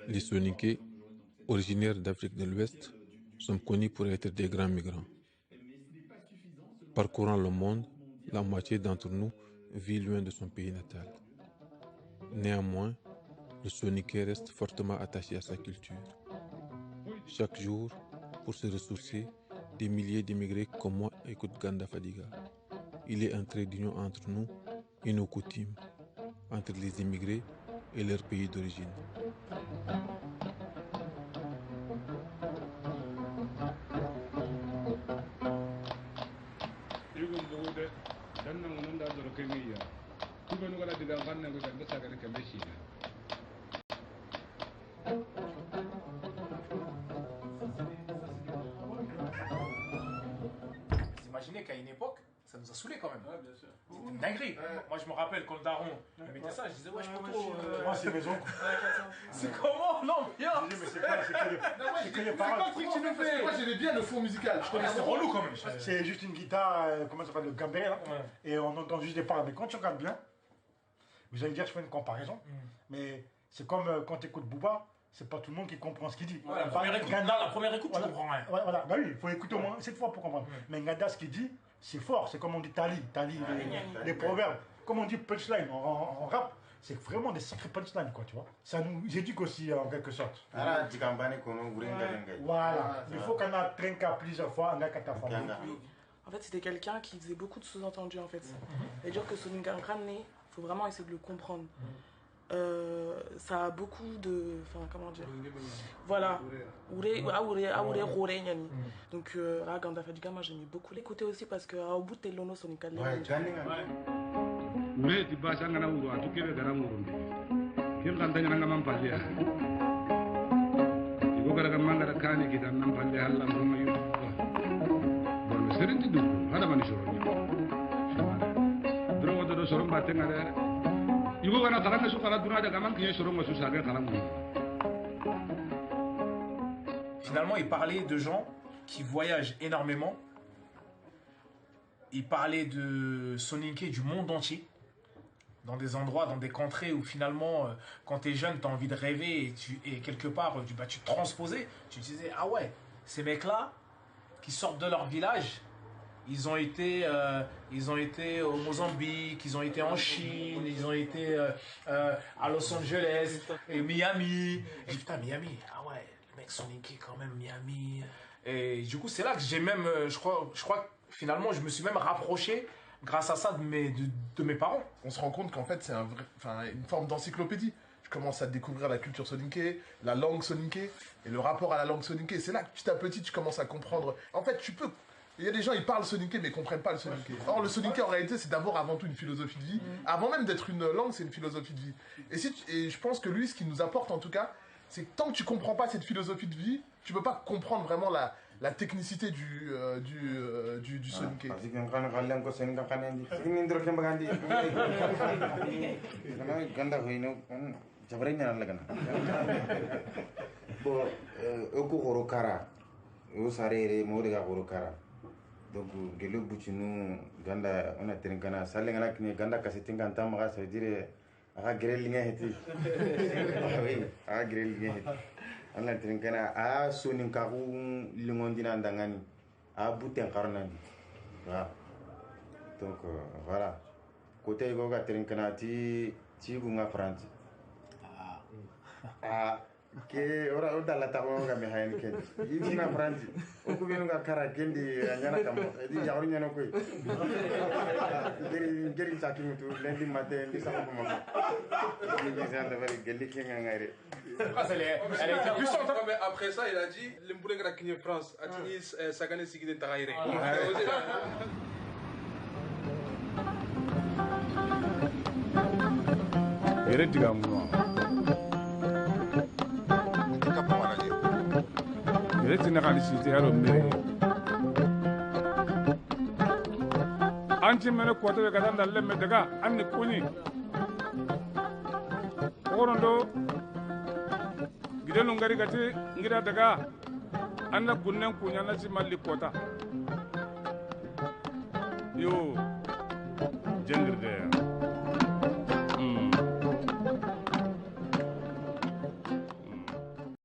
Les Soninké, originaires d'Afrique de l'Ouest, sont connus pour être des grands migrants. Parcourant le monde, la moitié d'entre nous vit loin de son pays natal. Néanmoins, le Soninké reste fortement attaché à sa culture. Chaque jour, pour se ressourcer, des milliers d'immigrés comme moi écoutent Ganda Fadiga. Il est un trait d'union entre nous et nos coutumes, entre les immigrés et leur pays d'origine. Vous imaginez qu'à une époque, ça nous a saoulés quand même. Ouais, bien sûr. C'était une dinguerie. Moi, je me rappelle quand le daron mettait ça, je disais, ouais, je peux trop. Moi, c'est maison. C'est comment l'ambiance? Mais c'est que les Pas paroles. le truc que tu nous fais. Moi, j'aimais bien le fond musical. Je connais C'est relou quand même. C'est juste une guitare, comment ça s'appelle, le gambé là. Ouais. Et on entend juste des paroles. Mais quand tu regardes bien, vous allez me dire, je fais une comparaison. Mais c'est comme quand tu écoutes Booba, c'est pas tout le monde qui comprend ce qu'il dit. Ouais, la première écoute, tu comprends rien. Voilà, bah oui, il faut écouter au moins cette fois pour comprendre. Mais Ngada, ce qu'il dit, c'est fort. C'est comme on dit Tali, les proverbes. Comme on dit punchline en rap, c'est vraiment des sacrés punchlines, quoi, tu vois. Ça nous éduque aussi en quelque sorte. Voilà, il faut qu'on a trinqué plusieurs fois, on a qu'à ta femme. En fait, c'était quelqu'un qui faisait beaucoup de sous-entendus, en fait. C'est-à-dire que Soninké Nkrane, il faut vraiment essayer de le comprendre. Ça a beaucoup de... Enfin, comment dire? Voilà. Donc, là, Ganda Fadiga, moi, j'aimais beaucoup l'écouter aussi parce qu'au bout de l'ono, Soninké Ure di basa ngana uru atu kebe gara nguru kim kanta ngana ngam palle ya igo gara ngam gara kani kita nam palle halla ngoma yu bon serin di du hada mani shoro ni dro wado shoro batte ngara igo gara kala su kala duna da gaman kiye shoro ngosu saga kala nguru. Finalement, il parlait de gens qui voyagent énormément. Il parlait de Soninké du monde entier. Dans des endroits, dans des contrées où finalement, quand tu es jeune, tu as envie de rêver et quelque part, tu te transposais. Tu disais, ah ouais, ces mecs-là, qui sortent de leur village, ils ont été au Mozambique, ils ont été en Chine, ils ont été à Los Angeles, et Miami. Et putain, Miami, ah ouais, le mec Soninké quand même, Miami. Et du coup, c'est là que j'ai même, je crois que finalement, je me suis même rapproché grâce à ça de mes parents. On se rend compte qu'en fait, c'est une forme d'encyclopédie. Je commence à découvrir la culture soninké, la langue soninké et le rapport à la langue soninké. C'est là que petit à petit, tu commences à comprendre. En fait, il y a des gens, ils parlent soninké, mais ils comprennent pas le soninké. Or, le soninké, en réalité, c'est d'abord avant tout une philosophie de vie. Avant même d'être une langue, c'est une philosophie de vie. Et je pense que lui, ce qu'il nous apporte, en tout cas, c'est que tant que tu comprends pas cette philosophie de vie, tu peux pas comprendre vraiment la technicité du soninké. Donc gelo bucinu ganda on a trinkana salengana kini ganda kasetinga ntamaga ça veut dire aga grelinga heti oui aga grelinga heti on a trinkana a sonin kagu lingondina ndangani a buten karnani voilà donc voilà côté goga trinkana ti gunga France ke ora dalla tawo ga mi hayni ken yina franci o ko benu ga kara kendi nyana kam di yawri nyana koy geri saki mutu lendi matin di sama mo ni sen da bari gelli ke ngare Elle était puissante. Mais après ça, il a dit l'embouler la Kenya France a tenu sagane sigide tagaire. Yere diga mu yere tina kan siti haro mere anti mene koto be kadam dalle me daga anni kuni orondo gidelu ngari gati ngira daga anna kunnen kunya na ci malli kota yo jengirde